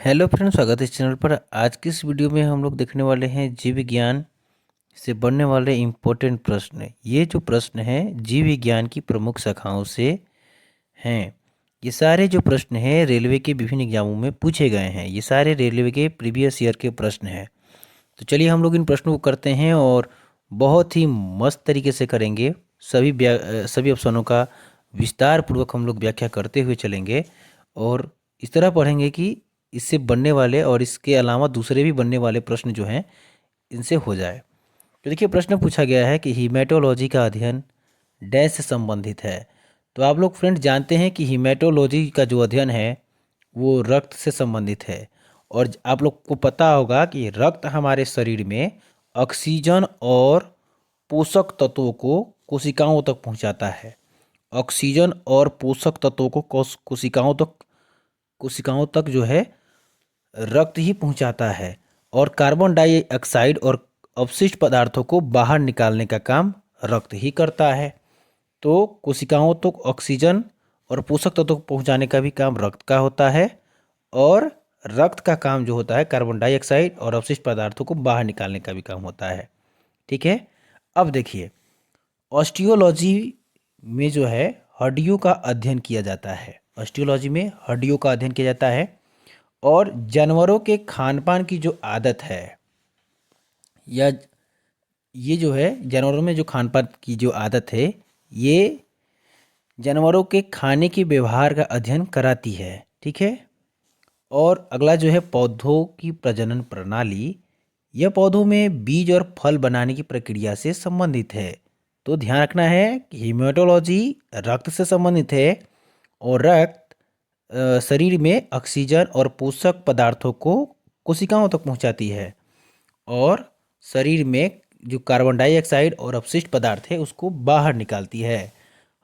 Hello friends, स्वागत है इस चैनल पर। आज की इस वीडियो में हम लोग देखने वाले हैं जीव विज्ञान से बनने वाले इम्पोर्टेंट प्रश्न। ये जो प्रश्न हैं जीव विज्ञान की प्रमुख शाखाओं से हैं। ये सारे जो प्रश्न हैं रेलवे के विभिन्न एग्जामों में पूछे गए हैं। ये सारे रेलवे के प्रीवियस ईयर के प्रश्न हैं। तो चलिए हम लोग इन प्रश्नों को करते हैं और बहुत ही मस्त तरीके से करेंगे। सभी ऑप्शनों का विस्तार पूर्वक हम लोग व्याख्या करते हुए चलेंगे और इस तरह पढ़ेंगे कि इससे बनने वाले और इसके अलावा दूसरे भी बनने वाले प्रश्न जो हैं इनसे हो जाए। तो देखिए, प्रश्न पूछा गया है कि हीमेटोलॉजी का अध्ययन डैश से संबंधित है। तो आप लोग फ्रेंड जानते हैं कि हीमेटोलॉजी का जो अध्ययन है वो रक्त से संबंधित है। और आप लोग को पता होगा कि रक्त हमारे शरीर में ऑक्सीजन और पोषक तत्वों को कोशिकाओं तक पहुंचाता है। ऑक्सीजन और पोषक तत्वों को कोशिकाओं तक जो है रक्त ही पहुंचाता है। और कार्बन डाइऑक्साइड और अपशिष्ट पदार्थों को बाहर निकालने का काम रक्त ही करता है। तो कोशिकाओं तक ऑक्सीजन और पोषक तत्वों को पहुंचाने का भी काम रक्त का होता है और रक्त का काम जो होता है कार्बन डाइऑक्साइड और अपशिष्ट पदार्थों को बाहर निकालने का भी काम होता है। ठीक है। अब देखिए, ऑस्टियोलॉजी में जो है हड्डियों का अध्ययन किया जाता है। ऑस्टियोलॉजी में हड्डियों का अध्ययन किया जाता है और जानवरों के खान पान की जो आदत है या ये जो है जानवरों में जो खान पान की जो आदत है ये जानवरों के खाने के व्यवहार का अध्ययन कराती है। ठीक है। और अगला जो है पौधों की प्रजनन प्रणाली। यह पौधों में बीज और फल बनाने की प्रक्रिया से संबंधित है। तो ध्यान रखना है कि हीमेटोलॉजी रक्त से संबंधित है और रक्त शरीर में ऑक्सीजन और पोषक पदार्थों को कोशिकाओं तक पहुंचाती है और शरीर में जो कार्बन डाइऑक्साइड और अपशिष्ट पदार्थ है उसको बाहर निकालती है।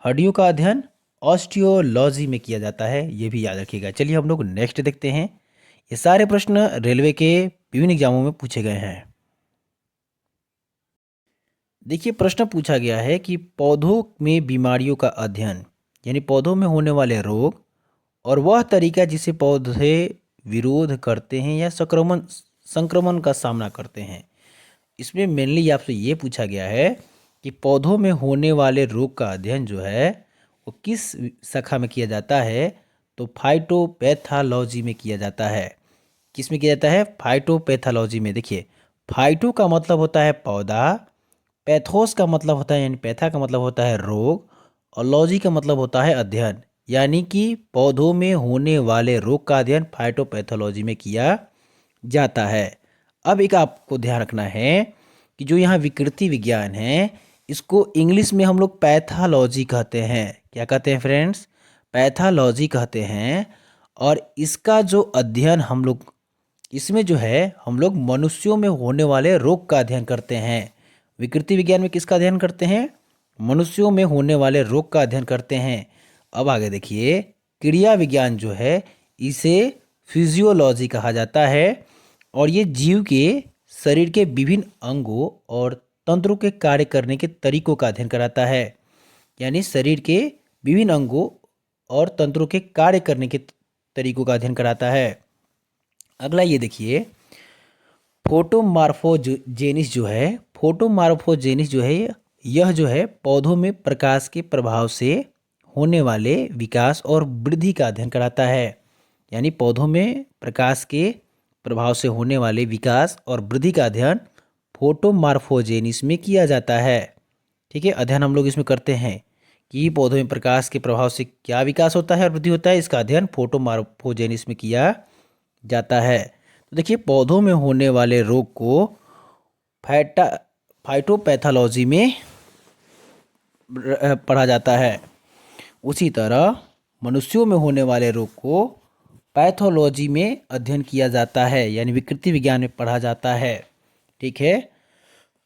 हड्डियों का अध्ययन ऑस्टियोलॉजी में किया जाता है, ये भी याद रखिएगा। चलिए हम लोग नेक्स्ट देखते हैं। ये सारे प्रश्न रेलवे के विभिन्न एग्जामों में पूछे गए हैं। देखिए, प्रश्न पूछा गया है कि पौधों में बीमारियों का अध्ययन यानी पौधों में होने वाले रोग और वह तरीका जिसे पौधे विरोध करते हैं या संक्रमण संक्रमण का सामना करते हैं। इसमें मेनली आपसे ये पूछा गया है कि पौधों में होने वाले रोग का अध्ययन जो है वो किस शाखा में किया जाता है। तो फाइटोपैथोलॉजी में किया जाता है। किस में किया जाता है? फाइटोपैथोलॉजी में। देखिए, फाइटो का मतलब होता है पौधा, पैथोस का मतलब होता है यानी पैथा का मतलब होता है रोग और लॉजी का मतलब होता है अध्ययन। यानी कि पौधों में होने वाले रोग का अध्ययन फाइटोपैथोलॉजी में किया जाता है। अब एक आपको ध्यान रखना है कि जो यहाँ विकृति विज्ञान है इसको इंग्लिश में हम लोग पैथोलॉजी कहते हैं। क्या कहते हैं फ्रेंड्स? पैथोलॉजी कहते हैं। और इसका जो अध्ययन हम लोग इसमें जो है हम लोग मनुष्यों में होने वाले रोग का अध्ययन करते हैं। विकृति विज्ञान में किसका अध्ययन करते हैं? मनुष्यों में होने वाले रोग का अध्ययन करते हैं। अब आगे देखिए, क्रिया विज्ञान जो है इसे फिजियोलॉजी कहा जाता है और ये जीव के शरीर के विभिन्न अंगों और तंत्रों के कार्य करने के तरीकों का अध्ययन कराता है। यानी शरीर के विभिन्न अंगों और तंत्रों के कार्य करने के तरीकों का अध्ययन कराता है। अगला ये देखिए, फोटोमार्फोजेनिस जो है यह जो है पौधों में प्रकाश के प्रभाव से होने वाले विकास और वृद्धि का अध्ययन कराता है। यानी पौधों में प्रकाश के प्रभाव से होने वाले विकास और वृद्धि का अध्ययन फोटोमार्फोजेनिस में किया जाता है। ठीक है। अध्ययन हम लोग इसमें करते हैं कि पौधों में प्रकाश के प्रभाव से क्या विकास होता है और वृद्धि होता है। इसका अध्ययन फोटोमार्फोजेनिस में किया जाता है। तो देखिए, पौधों में होने वाले रोग को फाइटोपैथोलॉजी में पढ़ा जाता है। उसी तरह मनुष्यों में होने वाले रोग को पैथोलॉजी में अध्ययन किया जाता है यानी विकृति विज्ञान में पढ़ा जाता है। ठीक है।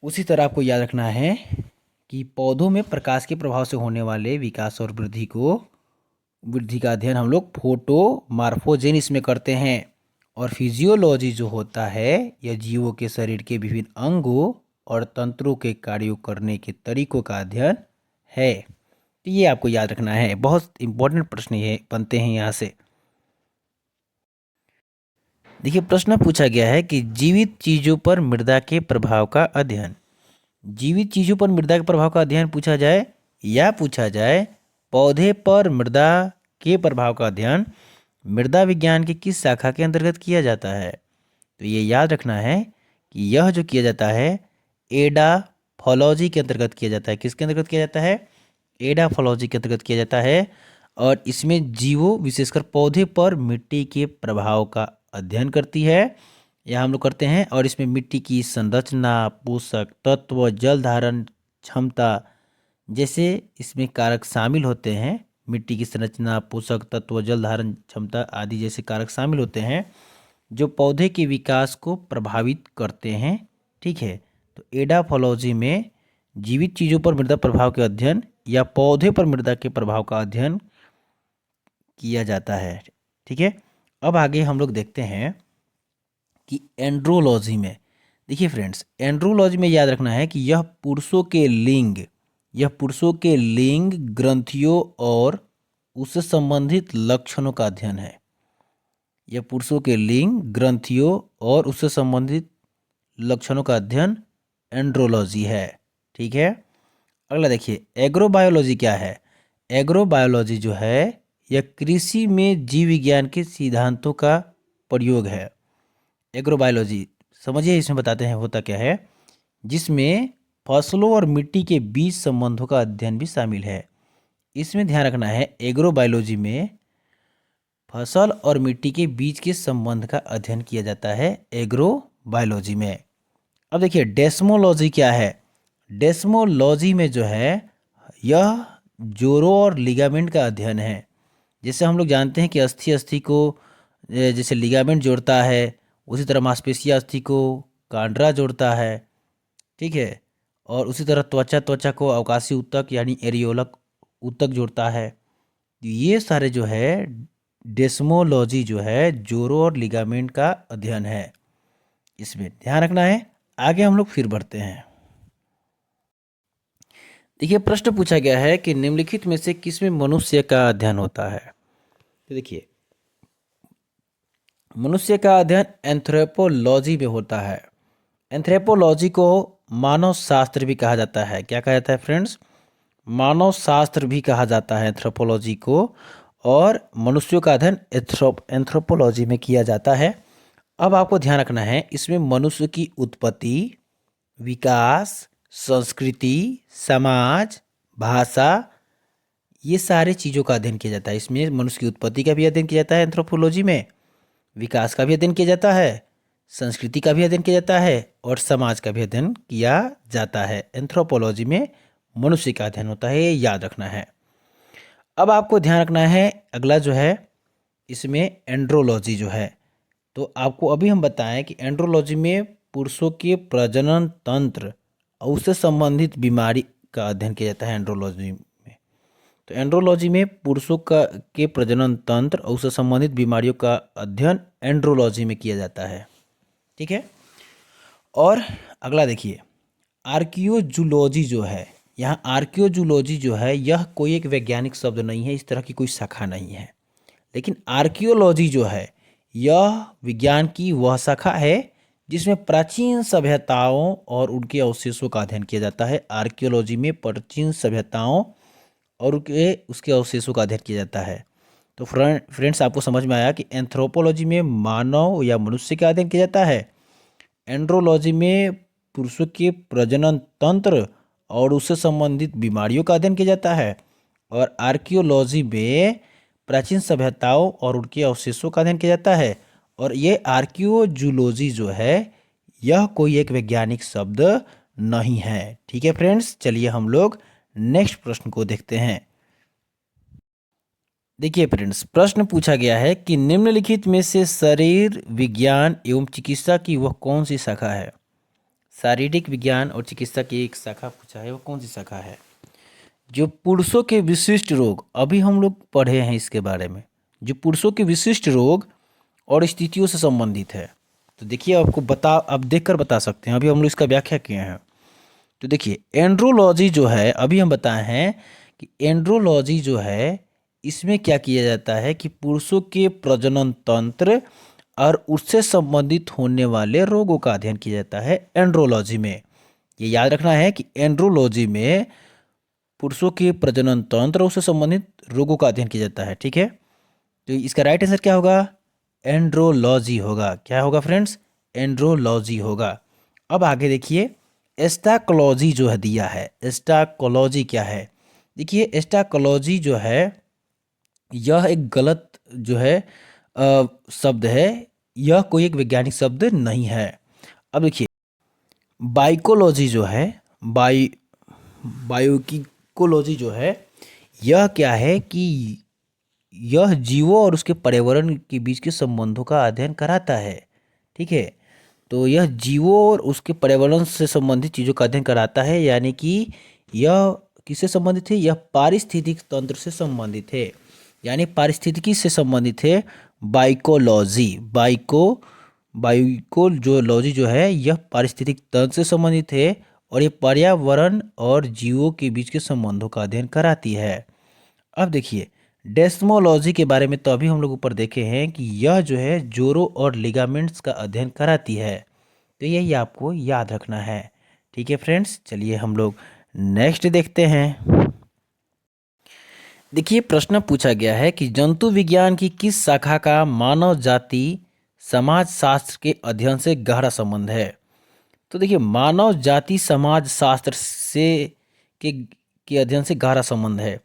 उसी तरह आपको याद रखना है कि पौधों में प्रकाश के प्रभाव से होने वाले विकास और वृद्धि का अध्ययन हम लोग फोटोमार्फोजेनिस में करते हैं। और फिजियोलॉजी जो होता है यह जीवों के शरीर के विभिन्न अंगों और तंत्रों के कार्यों करने के तरीकों का अध्ययन है। तो ये आपको याद रखना है। बहुत इंपॉर्टेंट प्रश्न ये बनते हैं यहाँ से। देखिए प्रश्न पूछा गया है कि जीवित चीजों पर मृदा के प्रभाव का अध्ययन। जीवित चीजों पर मृदा के प्रभाव का अध्ययन पूछा जाए या पूछा जाए पौधे पर मृदा के प्रभाव का अध्ययन मृदा विज्ञान की किस शाखा के अंतर्गत किया जाता है। तो ये याद रखना है कि यह जो किया जाता है एडाफोलॉजी के अंतर्गत किया जाता है। किसके अंतर्गत किया जाता है? एडाफोलॉजी के अंतर्गत किया जाता है। और इसमें जीवों विशेषकर पौधे पर मिट्टी के प्रभाव का अध्ययन करती है, यह हम लोग करते हैं। और इसमें मिट्टी की संरचना, पोषक तत्व, जल धारण क्षमता जैसे इसमें कारक शामिल होते हैं। मिट्टी की संरचना, पोषक तत्व, जल धारण क्षमता आदि जैसे कारक शामिल होते हैं जो पौधे के विकास को प्रभावित करते हैं। ठीक है, तो एडाफोलॉजी में जीवित चीज़ों पर मृदा प्रभाव के अध्ययन या पौधे पर मृदा के प्रभाव का अध्ययन किया जाता है। ठीक है, अब आगे हम लोग देखते हैं कि एंड्रोलॉजी में। देखिए फ्रेंड्स, एंड्रोलॉजी में याद रखना है कि यह पुरुषों के लिंग, ग्रंथियों और उससे संबंधित लक्षणों का अध्ययन है। यह पुरुषों के लिंग, ग्रंथियों और उससे संबंधित लक्षणों का अध्ययन एंड्रोलॉजी है। ठीक है, अगला देखिए एग्रोबायोलॉजी क्या है। एग्रोबायोलॉजी जो है यह कृषि में जीव विज्ञान के सिद्धांतों का प्रयोग है। एग्रोबायोलॉजी समझिए, इसमें बताते हैं होता क्या है, जिसमें फसलों और मिट्टी के बीच संबंधों का अध्ययन भी शामिल है। इसमें ध्यान रखना है एग्रोबायोलॉजी में फसल और मिट्टी के बीच के संबंध का अध्ययन किया जाता है एग्रोबायोलॉजी में। अब देखिए डेस्मोलॉजी क्या है। डेस्मोलॉजी में जो है यह जोड़ों और लिगामेंट का अध्ययन है। जैसे हम लोग जानते हैं कि अस्थि को जैसे लिगामेंट जोड़ता है, उसी तरह मांसपेशियां अस्थि को कांड्रा जोड़ता है। ठीक है, और उसी तरह त्वचा को अवकाशी ऊतक यानी एरियोला ऊतक जोड़ता है। ये सारे जो है डेस्मोलॉजी जो है जोड़ों और लिगामेंट का अध्ययन है। इसमें ध्यान रखना है। आगे हम लोग फिर बढ़ते हैं। देखिए प्रश्न पूछा गया है कि निम्नलिखित में से किसमें मनुष्य का अध्ययन होता है। तो देखिए मनुष्य का अध्ययन एंथ्रोपोलॉजी में होता है। एंथ्रोपोलॉजी को मानव शास्त्र भी कहा जाता है। क्या कहा जाता है फ्रेंड्स? मानव शास्त्र भी कहा जाता है एंथ्रोपोलॉजी को। और मनुष्यों का अध्ययन एंथ्रोपोलॉजी में किया जाता है। अब आपको ध्यान रखना है, इसमें मनुष्य की उत्पत्ति, विकास, संस्कृति, समाज, भाषा, ये सारे चीज़ों का अध्ययन किया जाता है। इसमें मनुष्य की उत्पत्ति का भी अध्ययन किया जाता है एंथ्रोपोलॉजी में, विकास का भी अध्ययन किया जाता है, संस्कृति का भी अध्ययन किया जाता है और समाज का भी अध्ययन किया जाता है। एंथ्रोपोलॉजी में मनुष्य का अध्ययन होता है, ये याद रखना है। अब आपको ध्यान रखना है अगला जो है इसमें एंड्रोलॉजी जो है। तो आपको अभी हम बताएं कि एंड्रोलॉजी में पुरुषों के प्रजनन तंत्र और उससे संबंधित बीमारी का अध्ययन किया जाता है एंड्रोलॉजी में। तो एंड्रोलॉजी में पुरुषों के प्रजनन तंत्र और उससे संबंधित बीमारियों का अध्ययन एंड्रोलॉजी में किया जाता है। ठीक है, और अगला देखिए आर्कियोजूलॉजी जो है। यहाँ आर्कियोजूलॉजी जो है यह कोई एक वैज्ञानिक शब्द नहीं है, इस तरह की कोई शाखा नहीं है। लेकिन आर्कियोलॉजी जो है यह विज्ञान की वह शाखा है जिसमें प्राचीन सभ्यताओं और उनके अवशेषों का अध्ययन किया जाता है। आर्कियोलॉजी में प्राचीन सभ्यताओं और उसके अवशेषों का अध्ययन किया जाता है। तो फ्रेंड्स आपको समझ में आया कि एंथ्रोपोलॉजी में मानव या मनुष्य का अध्ययन किया जाता है, एंड्रोलॉजी में पुरुषों के प्रजनन तंत्र और उससे संबंधित बीमारियों का अध्ययन किया जाता है, और आर्कियोलॉजी में प्राचीन सभ्यताओं और उनके अवशेषों का अध्ययन किया जाता है। और ये आर्कियोजूलॉजी जो है यह कोई एक वैज्ञानिक शब्द नहीं है। ठीक है फ्रेंड्स, चलिए हम लोग नेक्स्ट प्रश्न को देखते हैं। देखिए फ्रेंड्स, प्रश्न पूछा गया है कि निम्नलिखित में से शरीर विज्ञान एवं चिकित्सा की वह कौन सी शाखा है। शारीरिक विज्ञान और चिकित्सा की एक शाखा पूछा है, वो कौन सी शाखा है? जो पुरुषों के विशिष्ट रोग, अभी हम लोग पढ़े हैं इसके बारे में, जो पुरुषों के विशिष्ट रोग और स्थितियों से संबंधित है। तो देखिए आपको आप देखकर बता सकते हैं, अभी हम लोग इसका व्याख्या किए हैं। तो देखिए एंड्रोलॉजी जो है, अभी हम बताए हैं कि एंड्रोलॉजी जो है इसमें क्या किया जाता है कि पुरुषों के प्रजनन तंत्र और उससे संबंधित होने वाले रोगों का अध्ययन किया जाता है एंड्रोलॉजी में। ये याद रखना है कि एंड्रोलॉजी में पुरुषों के प्रजनन तंत्र और उससे संबंधित रोगों का अध्ययन किया जाता है। ठीक है, तो इसका राइट आंसर क्या होगा? एंड्रोलॉजी होगा। क्या होगा फ्रेंड्स? एंड्रोलॉजी होगा। अब आगे देखिए, एस्टाकोलॉजी जो है दिया है, एस्टाकोलॉजी क्या है? देखिए एस्टाकोलॉजी जो है यह एक गलत जो है शब्द है, यह कोई एक वैज्ञानिक शब्द नहीं है। अब देखिए बाइकोलॉजी जो है, बायोइकोलॉजी जो है, यह क्या है कि यह जीवों और उसके पर्यावरण के बीच के संबंधों का अध्ययन कराता है। ठीक है, तो यह जीवों और उसके पर्यावरण से संबंधित चीज़ों का अध्ययन कराता है, यानी कि यह किससे संबंधित है? यह पारिस्थितिक तंत्र से संबंधित है, यानी पारिस्थितिकी से संबंधित है बाइकोलॉजी। बाइकोलॉजी जो है यह पारिस्थितिक तंत्र से संबंधित है और ये पर्यावरण और जीवों के बीच के संबंधों का अध्ययन कराती है। अब देखिए डेस्मोलॉजी के बारे में तो अभी हम लोग ऊपर देखे हैं कि यह जो है जोड़ों और लिगामेंट्स का अध्ययन कराती है, तो यही आपको याद रखना है। ठीक है फ्रेंड्स, चलिए हम लोग नेक्स्ट देखते हैं। देखिए प्रश्न पूछा गया है कि जंतु विज्ञान की किस शाखा का मानव जाति समाज शास्त्र के अध्ययन से गहरा संबंध है? तो देखिए मानव जाति समाज शास्त्र से के अध्ययन से गहरा संबंध है,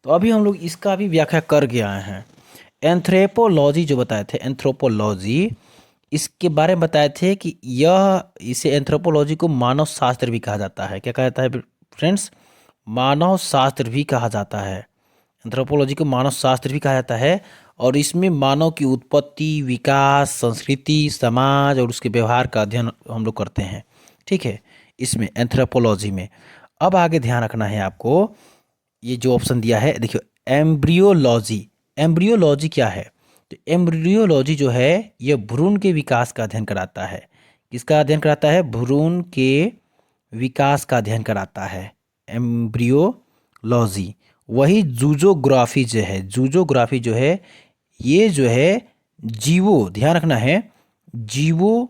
तो अभी हम लोग इसका भी व्याख्या करके आए हैं। एंथ्रोपोलॉजी जो बताए थे, एंथ्रोपोलॉजी इसके बारे में बताए थे कि यह इसे एंथ्रोपोलॉजी को मानव शास्त्र भी कहा जाता है। क्या कहा जाता है फ्रेंड्स? मानव शास्त्र भी कहा जाता है। एंथ्रोपोलॉजी को मानव शास्त्र भी कहा जाता है और इसमें मानव की उत्पत्ति, विकास, संस्कृति, समाज और उसके व्यवहार का अध्ययन हम लोग करते हैं। ठीक है, इसमें एंथ्रोपोलॉजी में। अब आगे ध्यान रखना है आपको, ये जो ऑप्शन दिया है देखियो, एम्ब्रियोलॉजी। एम्ब्रियोलॉजी क्या है? तो एम्ब्रियोलॉजी जो है यह भ्रूण के विकास का अध्ययन कराता है। किसका अध्ययन कराता है? भ्रूण के विकास का अध्ययन कराता है एम्ब्रियोलॉजी। वही जूजोग्राफी जो है, जूजोग्राफी जो है ये जो है जीवों, ध्यान रखना है, जीवों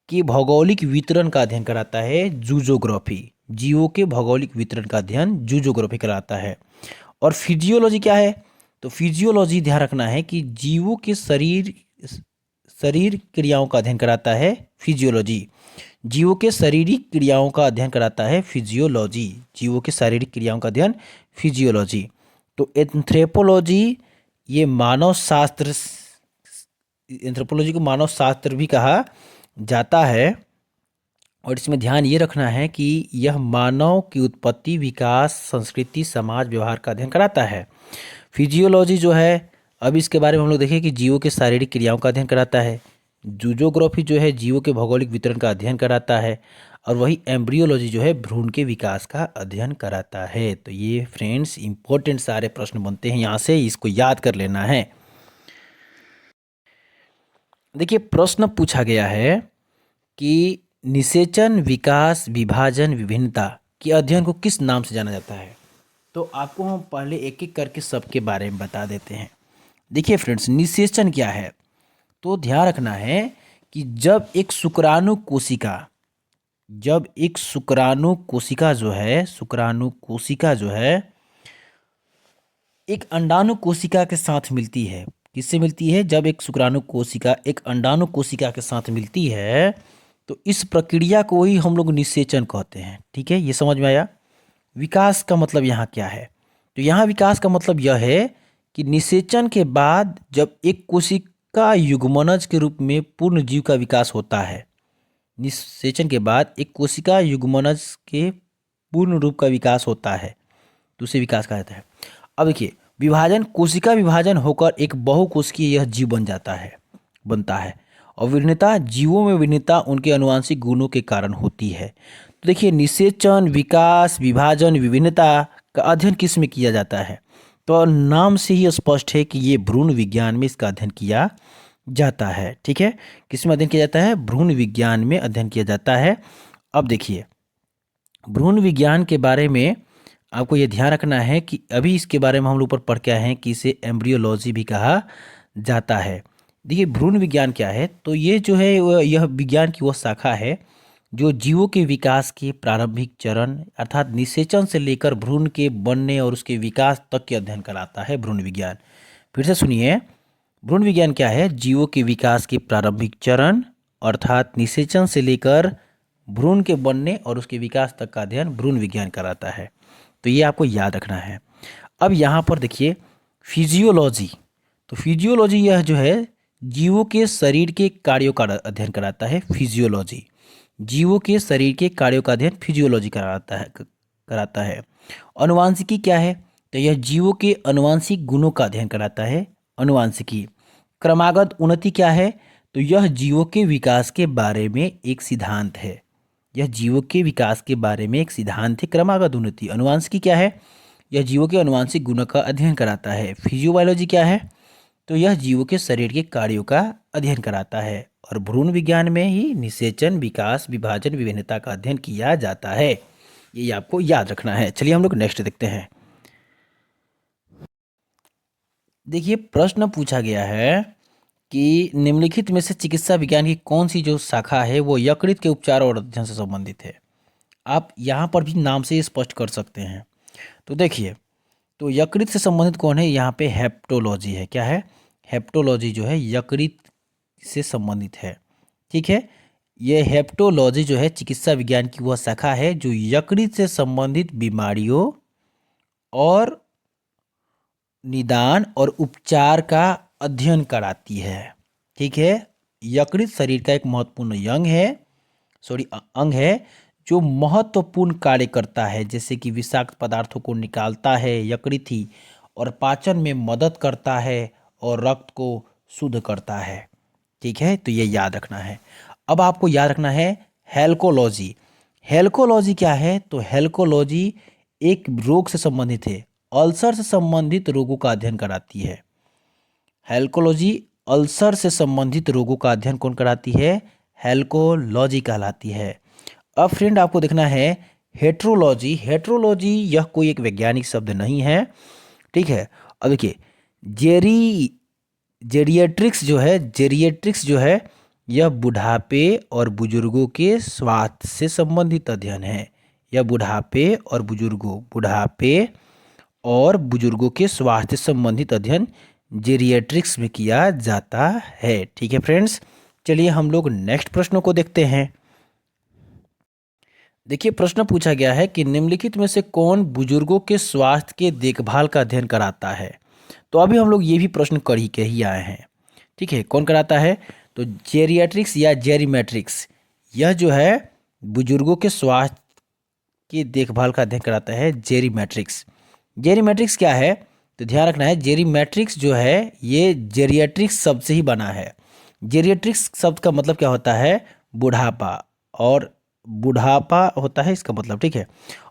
के भौगोलिक वितरण का अध्ययन कराता है जूजोग्राफी। जीवों के भौगोलिक वितरण का अध्ययन जूजोग्राफी कराता है। और फिजियोलॉजी क्या है? तो फिजियोलॉजी ध्यान रखना है कि जीवों के शरीर क्रियाओं का अध्ययन कराता है फिजियोलॉजी। जीवों के शारीरिक क्रियाओं का अध्ययन कराता है फिजियोलॉजी। जीवों के शारीरिक क्रियाओं का अध्ययन फिजियोलॉजी। तो एंथ्रोपोलॉजी ये मानव शास्त्र, एंथ्रोपोलॉजी को मानव शास्त्र भी कहा जाता है और इसमें ध्यान ये रखना है कि यह मानव की उत्पत्ति, विकास, संस्कृति, समाज, व्यवहार का अध्ययन कराता है। फिजियोलॉजी जो है, अब इसके बारे में हम लोग देखें कि जीवों के शारीरिक क्रियाओं का अध्ययन कराता है। जूजोग्राफी जो है जीवों के भौगोलिक वितरण का अध्ययन कराता है और वही एम्ब्रियोलॉजी जो है भ्रूण के विकास का अध्ययन कराता है। तो ये फ्रेंड्स इंपॉर्टेंट सारे प्रश्न बनते हैं यहाँ से, इसको याद कर लेना है। देखिए प्रश्न पूछा गया है कि निषेचन, विकास, विभाजन, विभिन्नता के अध्ययन को किस नाम से जाना जाता है? तो आपको हम पहले एक एक करके सबके बारे में बता देते हैं। देखिए फ्रेंड्स, निषेचन क्या है? तो ध्यान रखना है कि जब एक शुक्राणु कोशिका जो है एक अंडाणु कोशिका के साथ मिलती है। किससे मिलती है? जब एक शुक्राणु कोशिका एक अंडाणु कोशिका के साथ मिलती है तो इस प्रक्रिया को ही हम लोग निषेचन कहते हैं। ठीक है, ये समझ में आया? विकास का मतलब यहाँ क्या है? तो यहाँ विकास का मतलब यह है कि निषेचन के बाद जब एक कोशिका युग्मनज के रूप में पूर्ण जीव का विकास होता है, निषेचन के बाद एक कोशिका युग्मनज के पूर्ण रूप का विकास होता है तो उसे विकास कहा जाता है। अब देखिए विभाजन, कोशिका विभाजन होकर एक बहुकोशिकीय यह जीव बनता है और विभिन्नता, जीवों में विभिन्नता उनके आनुवंशिक गुणों के कारण होती है। तो देखिए निषेचन, विकास, विभाजन, विभिन्नता का अध्ययन किस में किया जाता है? तो नाम से ही स्पष्ट है कि ये भ्रूण विज्ञान में इसका अध्ययन किया जाता है। ठीक है, किस में अध्ययन किया जाता है? भ्रूण विज्ञान में अध्ययन किया जाता है। अब देखिए भ्रूण विज्ञान के बारे में आपको ये ध्यान रखना है कि अभी इसके बारे में हम लोग ऊपर पढ़ के आए हैं कि इसे एम्ब्रियोलॉजी भी कहा जाता है। देखिए भ्रूण विज्ञान क्या है, तो ये जो है यह विज्ञान की वह शाखा है जो जीवों के विकास के प्रारंभिक चरण अर्थात निषेचन से लेकर भ्रूण के बनने और उसके विकास तक के अध्ययन कराता है भ्रूण विज्ञान। फिर से सुनिए, भ्रूण विज्ञान क्या है, जीवों के विकास के प्रारंभिक चरण अर्थात निषेचन से लेकर भ्रूण के बनने और उसके विकास तक का अध्ययन भ्रूण विज्ञान कराता है। तो ये आपको याद रखना है। अब यहाँ पर देखिए फिजियोलॉजी, तो फिजियोलॉजी यह जो है जीवों के शरीर के कार्यों का अध्ययन कराता है। फिजियोलॉजी जीवों के शरीर के कार्यों का अध्ययन फिजियोलॉजी कराता है। अनुवांशिकी क्या है, तो यह जीवों के अनुवांशिक गुणों का अध्ययन कराता है। अनुवांशिकी। क्रमागत उन्नति क्या है, तो यह जीवों के विकास के बारे में एक सिद्धांत है। यह जीवों के विकास के बारे में एक सिद्धांत है क्रमागत उन्नति। अनुवांशिकी क्या है, यह जीवों के अनुवांशिक गुणों का अध्ययन कराता है। फिजियोबायोलॉजी क्या है, तो यह जीवों के शरीर के कार्यों का अध्ययन कराता है। और भ्रूण विज्ञान में ही निषेचन, विकास, विभाजन, विभिन्नता का अध्ययन किया जाता है। ये आपको याद रखना है। चलिए हम लोग नेक्स्ट देखते हैं। देखिए प्रश्न पूछा गया है कि निम्नलिखित में से चिकित्सा विज्ञान की कौन सी जो शाखा है वो यकृत के उपचार और अध्ययन से संबंधित है। आप यहाँ पर भी नाम से स्पष्ट कर सकते हैं। तो देखिए, तो यकृत से संबंधित कौन है, यहाँ पे हेप्टोलॉजी है। क्या है, हेप्टोलॉजी जो है यकृत से संबंधित है। ठीक है, ये हेप्टोलॉजी जो है चिकित्सा विज्ञान की वह शाखा है जो यकृत से संबंधित बीमारियों और निदान और उपचार का अध्ययन कराती है। ठीक है, यकृत शरीर का एक महत्वपूर्ण अंग है जो महत्वपूर्ण कार्य करता है, जैसे कि विषाक्त पदार्थों को निकालता है यकृत ही, और पाचन में मदद करता है और रक्त को शुद्ध करता है। ठीक है, तो ये याद रखना है। अब आपको याद रखना है हेल्कोलॉजी। हेल्कोलॉजी क्या है, तो हेल्कोलॉजी एक रोग से संबंधित है, अल्सर से संबंधित रोगों का अध्ययन कराती है। हेल्कोलॉजी अल्सर से संबंधित रोगों का अध्ययन कौन कराती है, हेल्कोलॉजी कहलाती है। अब फ्रेंड आपको देखना है हेट्रोलॉजी। हेट्रोलॉजी यह कोई एक वैज्ञानिक शब्द नहीं है। ठीक है, अब देखिए जेरिएट्रिक्स जो है यह बुढ़ापे और बुजुर्गों के स्वास्थ्य से संबंधित अध्ययन है। यह बुढ़ापे और बुजुर्गों के स्वास्थ्य से संबंधित अध्ययन जेरिएट्रिक्स में किया जाता है। ठीक है फ्रेंड्स, चलिए हम लोग नेक्स्ट प्रश्नों को देखते हैं। देखिए प्रश्न पूछा गया है कि निम्नलिखित में से कौन बुजुर्गों के स्वास्थ्य के देखभाल का अध्ययन कराता है। तो अभी हम लोग ये भी प्रश्न कर ही के ही आए हैं। ठीक है, कौन कराता है, तो जेरियाट्रिक्स या जेरीमेट्रिक्स यह जो है बुजुर्गों के स्वास्थ्य की देखभाल का अध्ययन कराता है। जेरीमेट्रिक्स क्या है, तो ध्यान रखना है जेरीमेट्रिक्स जो है ये जेरियाट्रिक्स शब्द से ही बना है। जेरियाट्रिक्स शब्द का मतलब क्या होता है, बुढ़ापा, और बुढ़ापा होता है इसका मतलब। ठीक है,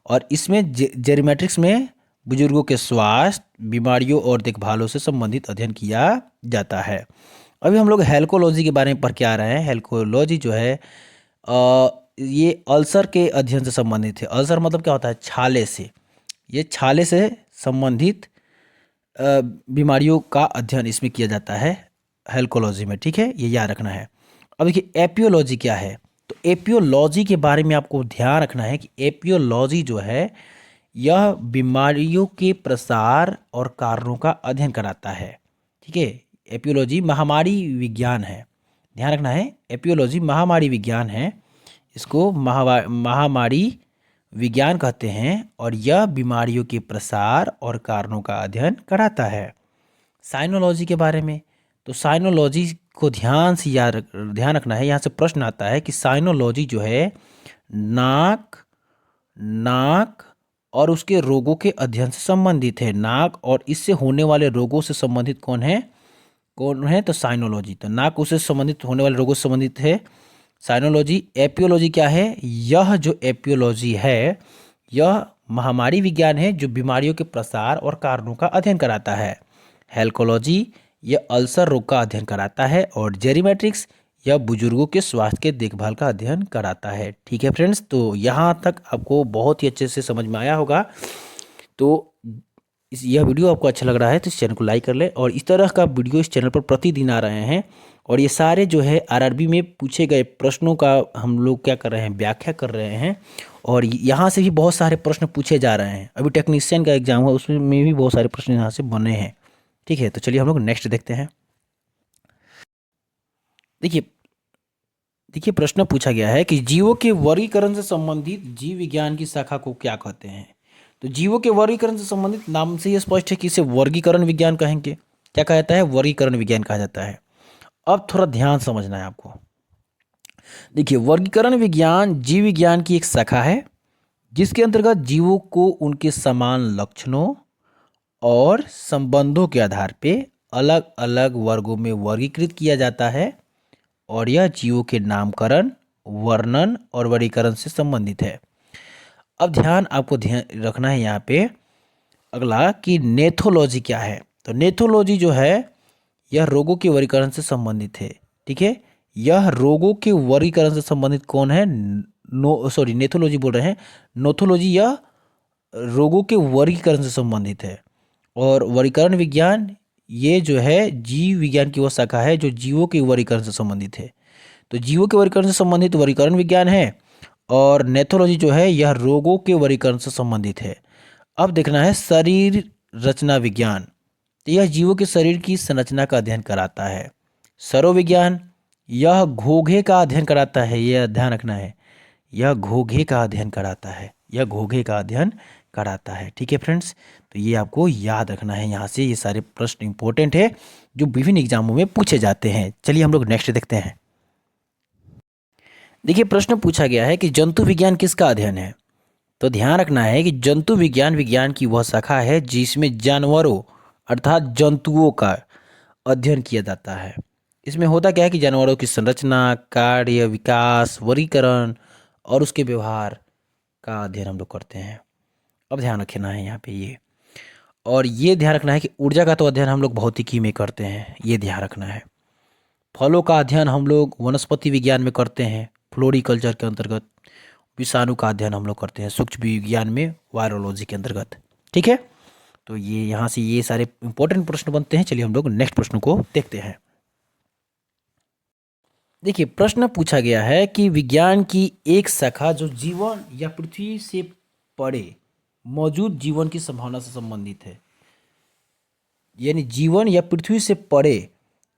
और इसमें जेरीमेट्रिक्स में बुजुर्गों के स्वास्थ्य, बीमारियों और देखभालों से संबंधित अध्ययन किया जाता है। अभी हम लोग हेल्कोलॉजी के बारे में पढ़ के आ रहे हैं। हेल्कोलॉजी जो है ये अल्सर के अध्ययन से संबंधित है। अल्सर मतलब क्या होता है, छाले से, ये छाले से संबंधित बीमारियों का अध्ययन इसमें किया जाता है हेल्कोलॉजी में। ठीक है, ये याद रखना है। अब देखिए एपियोलॉजी क्या है, तो एपियोलॉजी के बारे में आपको ध्यान रखना है कि एपियोलॉजी जो है यह बीमारियों के प्रसार और कारणों का अध्ययन कराता है। ठीक है, एपियोलॉजी महामारी विज्ञान है। ध्यान रखना है एपियोलॉजी महामारी विज्ञान है, इसको महामारी विज्ञान कहते हैं, और यह बीमारियों के प्रसार और कारणों का अध्ययन कराता है। साइनोलॉजी के बारे में, तो साइनोलॉजी को ध्यान रखना है। यहाँ से प्रश्न आता है कि साइनोलॉजी जो है नाक और उसके रोगों के अध्ययन से संबंधित है। नाक और इससे होने वाले रोगों से संबंधित कौन है, तो साइनोलॉजी। तो नाक उससे संबंधित होने वाले रोगों से संबंधित है साइनोलॉजी। एपियोलॉजी क्या है, यह जो एपियोलॉजी है यह महामारी विज्ञान है जो बीमारियों के प्रसार और कारणों का अध्ययन कराता है। हेल्कोलॉजी यह अल्सर रोग का अध्ययन कराता है, और जेरीमेट्रिक्स यह बुजुर्गों के स्वास्थ्य के देखभाल का अध्ययन कराता है। ठीक है फ्रेंड्स, तो यहाँ तक आपको बहुत ही अच्छे से समझ में आया होगा। तो यह वीडियो आपको अच्छा लग रहा है तो इस चैनल को लाइक कर ले, और इस तरह का वीडियो इस चैनल पर प्रतिदिन आ रहे हैं। और ये सारे जो है आरआरबी में पूछे गए प्रश्नों का हम लोग क्या कर रहे हैं, व्याख्या कर रहे हैं। और यहाँ से भी बहुत सारे प्रश्न पूछे जा रहे हैं। अभी टेक्नीशियन का एग्जाम हुआ, उसमें भी बहुत सारे प्रश्न यहाँ से बने हैं। ठीक है, तो चलिए हम लोग नेक्स्ट देखते हैं। देखिए देखिए प्रश्न पूछा गया है कि जीवों के वर्गीकरण से संबंधित जीव विज्ञान की शाखा को क्या कहते हैं। तो जीवों के वर्गीकरण से संबंधित नाम से यह स्पष्ट है कि इसे वर्गीकरण विज्ञान कहेंगे। क्या कहा जाता है, वर्गीकरण विज्ञान कहा जाता है। अब थोड़ा ध्यान समझना है आपको। देखिए, वर्गीकरण विज्ञान जीव विज्ञान की एक शाखा है जिसके अंतर्गत जीवों को उनके समान लक्षणों और संबंधों के आधार पे अलग अलग वर्गों में वर्गीकृत किया जाता है, और यह जीवों के नामकरण, वर्णन और वर्गीकरण से संबंधित है। अब आपको ध्यान रखना है यहाँ पे अगला कि नेथोलॉजी क्या है। तो नेथोलॉजी जो है यह रोगों के वर्गीकरण से संबंधित है। ठीक है, यह रोगों के वर्गीकरण से संबंधित कौन है, नेथोलॉजी बोल रहे हैं। नोथोलॉजी यह रोगों के वर्गीकरण से संबंधित है। और वर्गीकरण विज्ञान ये जो है जीव विज्ञान की वह शाखा है जो जीवों के वर्गीकरण से संबंधित है। तो जीवों के वर्गीकरण से संबंधित वर्गीकरण विज्ञान है, और नेथोलॉजी जो है यह रोगों के वर्गीकरण से संबंधित है। अब देखना है शरीर रचना विज्ञान। तो यह जीवों के शरीर की संरचना का अध्ययन कराता है। सरोविज्ञान यह घोघे का अध्ययन कराता है, यह ध्यान रखना है, यह घोघे का अध्ययन कराता है, यह घोघे का अध्ययन कराता है। ठीक है फ्रेंड्स, तो ये आपको याद रखना है। यहाँ से ये सारे प्रश्न इंपॉर्टेंट है जो विभिन्न एग्जामों में पूछे जाते हैं। चलिए हम लोग नेक्स्ट देखते हैं। देखिए प्रश्न पूछा गया है कि जंतु विज्ञान किसका अध्ययन है। तो ध्यान रखना है कि जंतु विज्ञान विज्ञान की वह शाखा है जिसमें जानवरों अर्थात जंतुओं का अध्ययन किया जाता है। इसमें होता क्या है कि जानवरों की संरचना, कार्य, विकास, वर्गीकरण और उसके व्यवहार का अध्ययन हम लोग करते हैं। अब ध्यान रखना है यहाँ पे ये, और ये ध्यान रखना है कि ऊर्जा का तो अध्ययन हम लोग भौतिकी में करते हैं, ये ध्यान रखना है। फलों का अध्ययन हम लोग वनस्पति विज्ञान में करते हैं, फ्लोरिकल्चर के अंतर्गत। विषाणु का अध्ययन हम लोग करते हैं सूक्ष्म विज्ञान में, वायरोलॉजी के अंतर्गत। ठीक है, तो ये यहाँ से ये सारे इंपॉर्टेंट प्रश्न बनते हैं। चलिए हम लोग नेक्स्ट प्रश्न को देखते हैं। देखिए प्रश्न पूछा गया है कि विज्ञान की एक शाखा जो जीवन या पृथ्वी से परे मौजूद जीवन की संभावना से संबंधित है, यानी जीवन या पृथ्वी से परे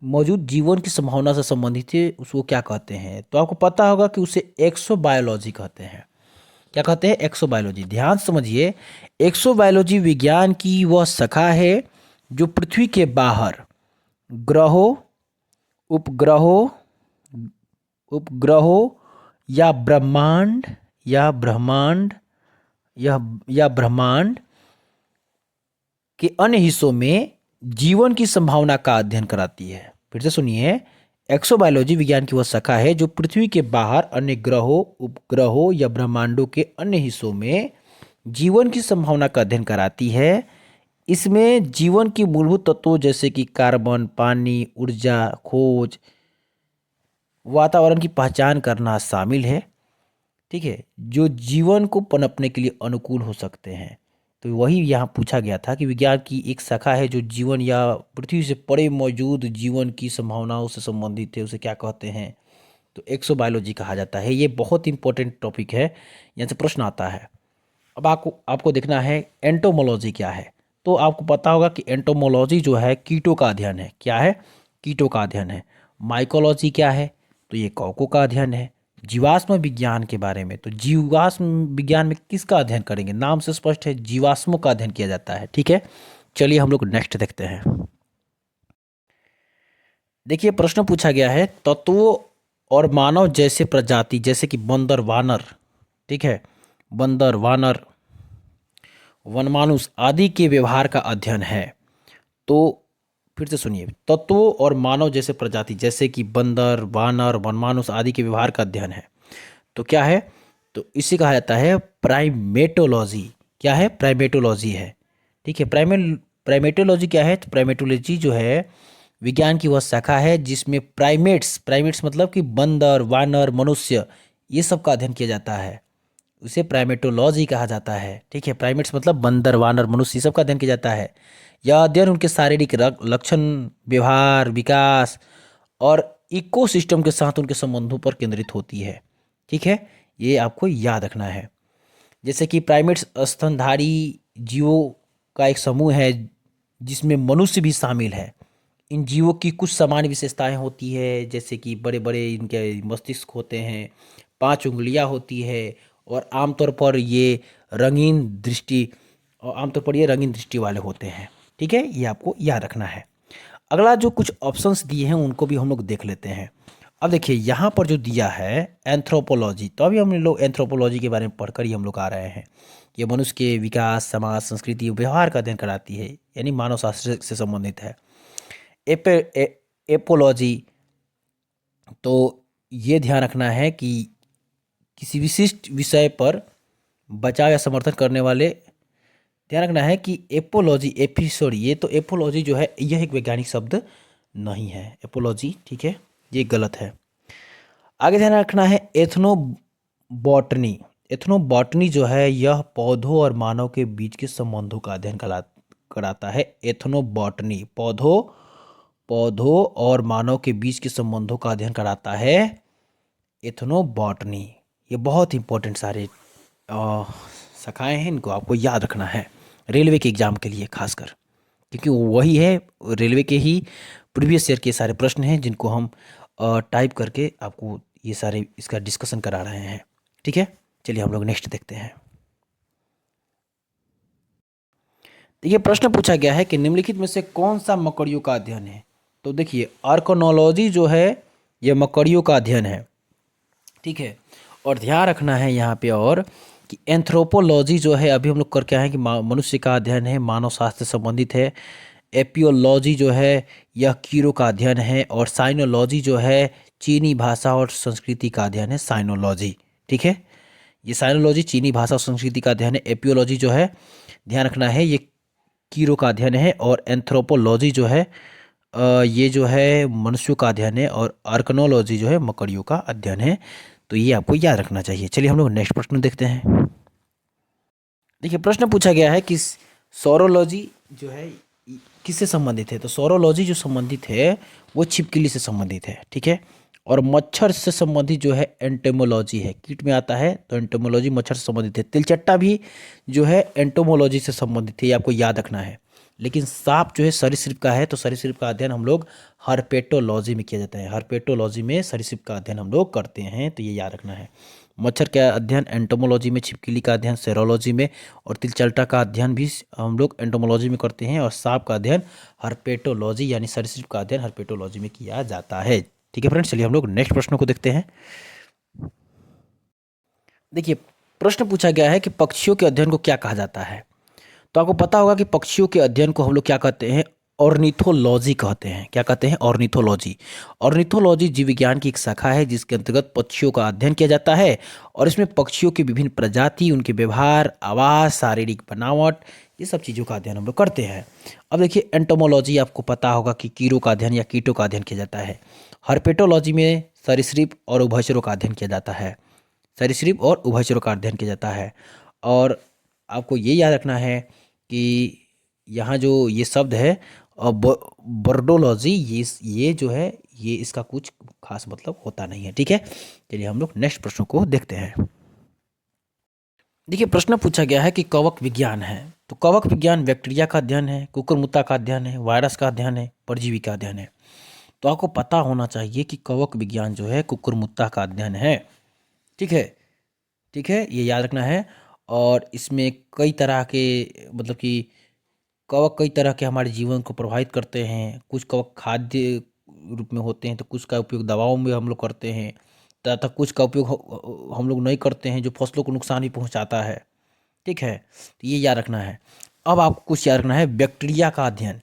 मौजूद जीवन की संभावना से संबंधित है, उसको क्या कहते हैं। तो आपको पता होगा कि उसे एक्सोबायोलॉजी कहते हैं। क्या कहते हैं, एक्सोबायोलॉजी। ध्यान समझिए, एक्सोबायोलॉजी विज्ञान की वह शाखा है जो पृथ्वी के बाहर ग्रहों, उपग्रहों उपग्रहों या ब्रह्मांड या ब्रह्मांड के अन्य हिस्सों में जीवन की संभावना का अध्ययन कराती है। फिर से सुनिए, एक्सोबायोलॉजी विज्ञान की वह शाखा है जो पृथ्वी के बाहर अन्य ग्रहों, उपग्रहों या ब्रह्मांडों के अन्य हिस्सों में जीवन की संभावना का अध्ययन कराती है। इसमें जीवन की मूलभूत तत्वों जैसे कि कार्बन, पानी, ऊर्जा खोज, वातावरण की पहचान करना शामिल है। ठीक है, जो जीवन को पनपने के लिए अनुकूल हो सकते हैं। तो वही यहाँ पूछा गया था कि विज्ञान की एक शाखा है जो जीवन या पृथ्वी से परे मौजूद जीवन की संभावनाओं से संबंधित है, उसे क्या कहते हैं। तो एक्सोबायोलॉजी कहा जाता है। ये बहुत इंपॉर्टेंट टॉपिक है, यहाँ से प्रश्न आता है। अब आपको देखना है एंटोमोलॉजी क्या है। तो आपको पता होगा कि एंटोमोलॉजी जो है कीटों का अध्ययन है। क्या है, कीटों का अध्ययन है। माइकोलॉजी क्या है, तो ये कौकों का अध्ययन है। जीवाश्म विज्ञान के बारे में, तो जीवाश्म विज्ञान में किसका अध्ययन करेंगे, नाम से स्पष्ट है, जीवाश्मों का अध्ययन किया जाता है। ठीक है, चलिए हम लोग नेक्स्ट देखते हैं। देखिए प्रश्न पूछा गया है तत्वों और मानव जैसे प्रजाति जैसे कि बंदर, वानर, ठीक है, बंदर, वानर, वनमानुष आदि के व्यवहार का अध्ययन है। तो फिर से सुनिए, तत्वों और मानव जैसे प्रजाति जैसे कि बंदर, वानर, वनमानुष आदि के व्यवहार का अध्ययन है। तो क्या है, तो इसे कहा जाता है प्राइमेटोलॉजी। क्या है, प्राइमेटोलॉजी है। ठीक है, प्राइमेटोलॉजी क्या है, तो प्राइमेटोलॉजी जो है विज्ञान की वह शाखा है जिसमें प्राइमेट्स मतलब कि बंदर, वानर, मनुष्य, ये सब का अध्ययन किया जाता है। उसे प्राइमेटोलॉजी कहा जाता है। ठीक है, प्राइमेट्स मतलब बंदर, वानर, मनुष्य, सब का अध्ययन किया जाता है। यह अध्ययन उनके शारीरिक लक्षण, व्यवहार, विकास और इकोसिस्टम के साथ उनके संबंधों पर केंद्रित होती है। ठीक है, ये आपको याद रखना है। जैसे कि प्राइमेट्स स्तनधारी जीवों का एक समूह है जिसमें मनुष्य भी शामिल है। इन जीवों की कुछ सामान्य विशेषताएं होती है, जैसे कि बड़े बड़े इनके मस्तिष्क होते हैं, 5 उंगलियां होती है और आमतौर पर ये रंगीन दृष्टि वाले होते हैं। ठीक है, ये आपको याद रखना है। अगला जो कुछ ऑप्शंस दिए हैं उनको भी हम लोग देख लेते हैं। अब देखिए यहाँ पर जो दिया है एंथ्रोपोलॉजी, तो अभी हम लोग एंथ्रोपोलॉजी के बारे में पढ़कर ही हम लोग आ रहे हैं। ये मनुष्य के विकास, समाज, संस्कृति, व्यवहार का अध्ययन कराती है, यानी मानव शास्त्र से संबंधित है। एपोलॉजी, तो ये ध्यान रखना है कि किसी विशिष्ट विषय पर बचाव या समर्थन करने वाले, ध्यान रखना है कि ये तो एपोलॉजी जो है यह एक वैज्ञानिक शब्द नहीं है, एपोलॉजी। ठीक है, ये गलत है। आगे ध्यान रखना है एथनोबॉटनी। एथनोबॉटनी जो है यह पौधों और मानव के बीच के संबंधों का अध्ययन कराता है। एथनोबॉटनी पौधों और मानव के बीच के संबंधों का अध्ययन कराता है, एथनोबॉटनी। ये बहुत इंपॉर्टेंट सारे शाखाएं हैं, इनको आपको याद रखना है रेलवे के एग्जाम के लिए खासकर, क्योंकि वही है रेलवे के ही प्रीवियस ईयर के सारे प्रश्न हैं जिनको हम टाइप करके आपको ये सारे इसका डिस्कशन करा रहे हैं। ठीक है, चलिए हम लोग नेक्स्ट देखते हैं। देखिए प्रश्न पूछा गया है कि निम्नलिखित में से कौन सा मकड़ियों का अध्ययन है। तो देखिए आर्कोनोलॉजी जो है यह मकड़ियों का अध्ययन है। ठीक है, और ध्यान रखना है यहाँ पे और कि एंथ्रोपोलॉजी जो है अभी हम लोग कर के आए हैं कि मनुष्य का अध्ययन है, मानव शास्त्र से संबंधित है। एपियोलॉजी जो है यह कीड़ों का अध्ययन है, और साइनोलॉजी जो है चीनी भाषा और संस्कृति का अध्ययन है, साइनोलॉजी। ठीक है, ये साइनोलॉजी चीनी भाषा और संस्कृति का अध्ययन है। एपियोलॉजी जो है ध्यान रखना है ये कीड़ों का अध्ययन है, और एंथ्रोपोलॉजी जो है ये जो है मनुष्यों का अध्ययन है, और आर्कनोलॉजी जो है मकड़ियों का अध्ययन है। तो ये आपको याद रखना चाहिए। चलिए हम लोग नेक्स्ट प्रश्न देखते हैं। देखिए प्रश्न पूछा गया है कि सौरोलॉजी जो है किससे संबंधित है। तो सौरोलॉजी जो संबंधित है वो छिपकली से संबंधित है। ठीक है, और मच्छर से संबंधित जो है एंटोमोलॉजी है, कीट में आता है तो एंटोमोलॉजी मच्छर से संबंधित है। तिलचट्टा भी जो है एंटोमोलॉजी से संबंधित है, ये आपको याद रखना है। लेकिन सांप जो है सरीसृप का है, तो सरीसृप का अध्ययन हम लोग हर्पेटोलॉजी में किया जाता है। हर्पेटोलॉजी में सरीसृप का अध्ययन हम लोग करते हैं, तो ये याद रखना है। मच्छर का अध्ययन एंटोमोलॉजी में, छिपकली का अध्ययन सेरोलॉजी में, और तिलचट्टा का अध्ययन भी हम लोग एंटोमोलॉजी में करते हैं, और सांप का अध्ययन हर्पेटोलॉजी यानी सरीसृप का अध्ययन हर्पेटोलॉजी में किया जाता है। ठीक है फ्रेंड्स, चलिए हम लोग नेक्स्ट प्रश्न को देखते हैं। देखिए प्रश्न पूछा गया है कि पक्षियों के अध्ययन को क्या कहा जाता है। तो आपको पता होगा कि पक्षियों के अध्ययन को हम लोग क्या कहते हैं, ऑर्निथोलॉजी कहते हैं। क्या कहते हैं, ऑर्निथोलॉजी। ऑर्निथोलॉजी जीव विज्ञान की एक शाखा है जिसके अंतर्गत पक्षियों का अध्ययन किया जाता है, और इसमें पक्षियों की विभिन्न प्रजाति, उनके व्यवहार, आवाज, शारीरिक बनावट, ये सब चीज़ों का अध्ययन हम लोग करते हैं। अब देखिए एंटोमोलॉजी, आपको पता होगा कि कीड़ों का अध्ययन या कीटों का अध्ययन किया जाता है। हर्पेटोलॉजी में सरीसृप और उभयचरों का अध्ययन किया जाता है। सरीसृप और उभयचरों का अध्ययन किया जाता है। और आपको ये याद रखना है कि यहाँ जो ये शब्द है बर्डोलॉजी, ये जो है ये इसका कुछ खास मतलब होता नहीं है। ठीक है, चलिए हम लोग नेक्स्ट प्रश्न को देखते हैं। देखिए प्रश्न पूछा गया है कि कवक विज्ञान है। तो कवक विज्ञान बैक्टीरिया का अध्ययन है, कुकुरमुत्ता का अध्ययन है, वायरस का अध्ययन है, परजीवी का अध्ययन है। तो आपको पता होना चाहिए कि कवक विज्ञान जो है कुकुरमुत्ता का अध्ययन है। ठीक है, ठीक है, ये याद रखना है। और इसमें कई तरह के मतलब कि कवक कई तरह के हमारे जीवन को प्रभावित करते हैं। कुछ कवक खाद्य रूप में होते हैं, तो कुछ का उपयोग दवाओं में हम लोग करते हैं, तथा कुछ का उपयोग हम लोग नहीं करते हैं जो फसलों को नुकसान भी पहुंचाता है। ठीक है, तो ये याद रखना है। अब आपको कुछ याद रखना है, बैक्टीरिया का अध्ययन,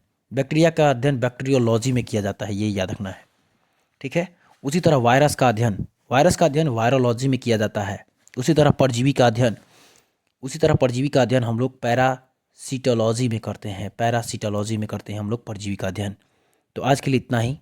बैक्टीरियोलॉजी में किया जाता है, ये याद रखना है। ठीक है, उसी तरह वायरस का अध्ययन वायरोलॉजी में किया जाता है। उसी तरह परजीवी का अध्ययन हम लोग पैरासीटोलॉजी में करते हैं हम लोग परजीवी का अध्ययन। तो आज के लिए इतना ही।